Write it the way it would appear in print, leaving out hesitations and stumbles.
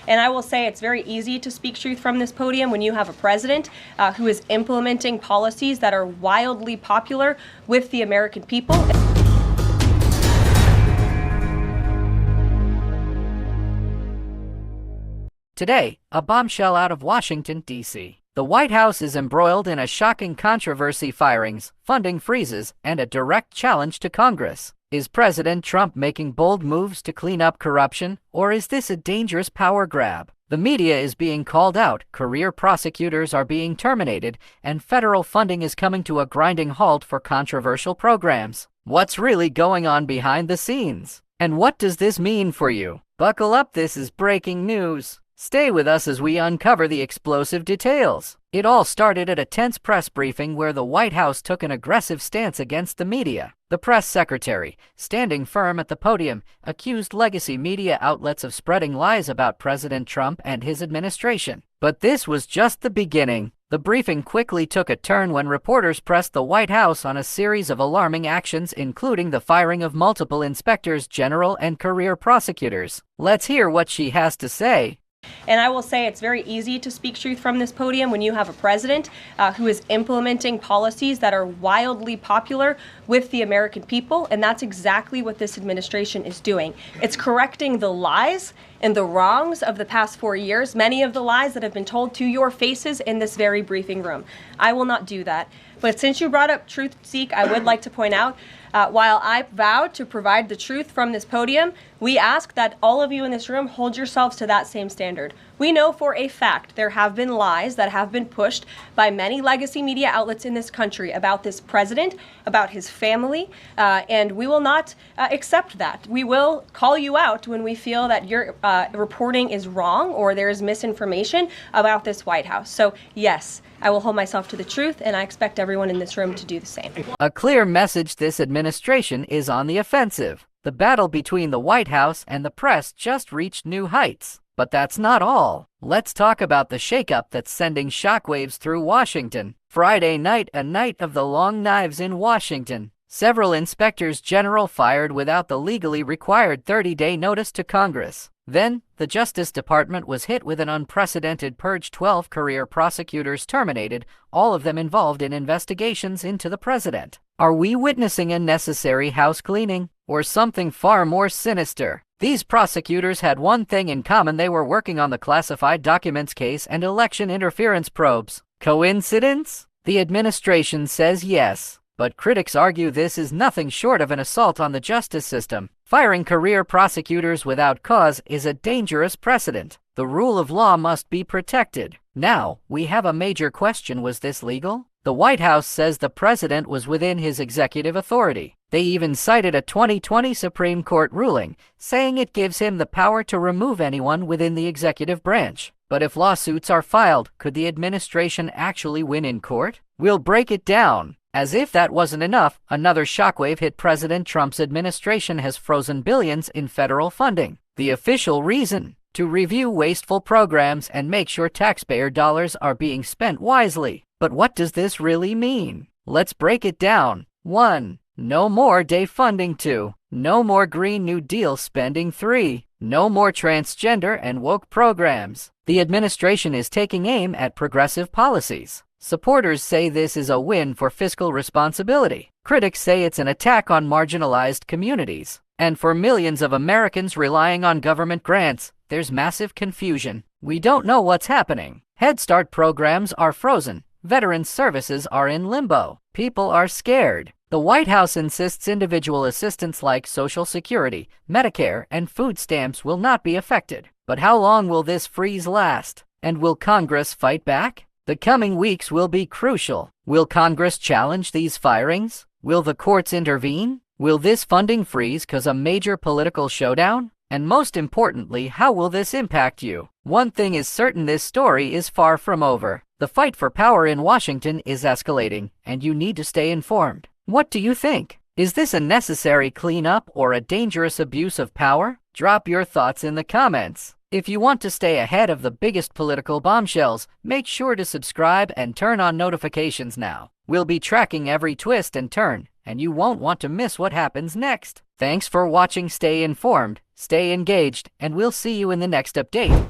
And I will say it's very easy to speak truth from this podium when you have a president who is implementing policies that are wildly popular with the American people. Today, a bombshell out of Washington, D.C. The White House is embroiled in a shocking controversy: firings, funding freezes, and a direct challenge to Congress. Is President Trump making bold moves to clean up corruption, or is this a dangerous power grab? The media is being called out, career prosecutors are being terminated, and federal funding is coming to a grinding halt for controversial programs. What's really going on behind the scenes? And what does this mean for you? Buckle up, this is breaking news. Stay with us as we uncover the explosive details. It all started at a tense press briefing where the White House took an aggressive stance against the media. The press secretary, standing firm at the podium, accused legacy media outlets of spreading lies about President Trump and his administration. But this was just the beginning. The briefing quickly took a turn when reporters pressed the White House on a series of alarming actions, including the firing of multiple inspectors general and career prosecutors. Let's hear what she has to say. And I will say it's very easy to speak truth from this podium when you have a president who is implementing policies that are wildly popular with the American people. And that's exactly what this administration is doing. It's correcting the lies and the wrongs of the past 4 years, many of the lies that have been told to your faces in this very briefing room. I will not do that. But since you brought up Truth Seek, I would like to point out, while I vowed to provide the truth from this podium, we ask that all of you in this room hold yourselves to that same standard. We know for a fact there have been lies that have been pushed by many legacy media outlets in this country about this president, about his family, and we will not accept that. We will call you out when we feel that your reporting is wrong or there is misinformation about this White House. So yes, I will hold myself to the truth, and I expect everyone in this room to do the same. A clear message: this administration is on the offensive. The battle between the White House and the press just reached new heights. But that's not all. Let's talk about the shakeup that's sending shockwaves through Washington. Friday night, a night of the long knives in Washington. Several inspectors general fired without the legally required 30-day notice to Congress. Then, the Justice Department was hit with an unprecedented purge: 12 career prosecutors terminated, all of them involved in investigations into the president. Are we witnessing a necessary house cleaning, or something far more sinister? These prosecutors had one thing in common: they were working on the classified documents case and election interference probes. Coincidence? The administration says yes. But critics argue this is nothing short of an assault on the justice system. Firing career prosecutors without cause is a dangerous precedent. The rule of law must be protected. Now, we have a major question: was this legal? The White House says the president was within his executive authority. They even cited a 2020 Supreme Court ruling, saying it gives him the power to remove anyone within the executive branch. But if lawsuits are filed, could the administration actually win in court? We'll break it down. As if that wasn't enough, another shockwave hit President Trump's administration has frozen billions in federal funding. The official reason? To review wasteful programs and make sure taxpayer dollars are being spent wisely. But what does this really mean? Let's break it down. 1. No more defunding. 2. No more Green New Deal spending. 3. No more transgender and woke programs. The administration is taking aim at progressive policies. Supporters say this is a win for fiscal responsibility. Critics say it's an attack on marginalized communities. And for millions of Americans relying on government grants, there's massive confusion. We don't know what's happening. Head Start programs are frozen. Veterans services are in limbo. People are scared. The White House insists individual assistance like Social Security, Medicare, and food stamps will not be affected. But how long will this freeze last? And will Congress fight back? The coming weeks will be crucial. Will Congress challenge these firings? Will the courts intervene? Will this funding freeze cause a major political showdown? And most importantly, how will this impact you? One thing is certain: this story is far from over. The fight for power in Washington is escalating, and you need to stay informed. What do you think? Is this a necessary cleanup or a dangerous abuse of power? Drop your thoughts in the comments. If you want to stay ahead of the biggest political bombshells, make sure to subscribe and turn on notifications now. We'll be tracking every twist and turn, and you won't want to miss what happens next. Thanks for watching. Stay informed, stay engaged, and we'll see you in the next update.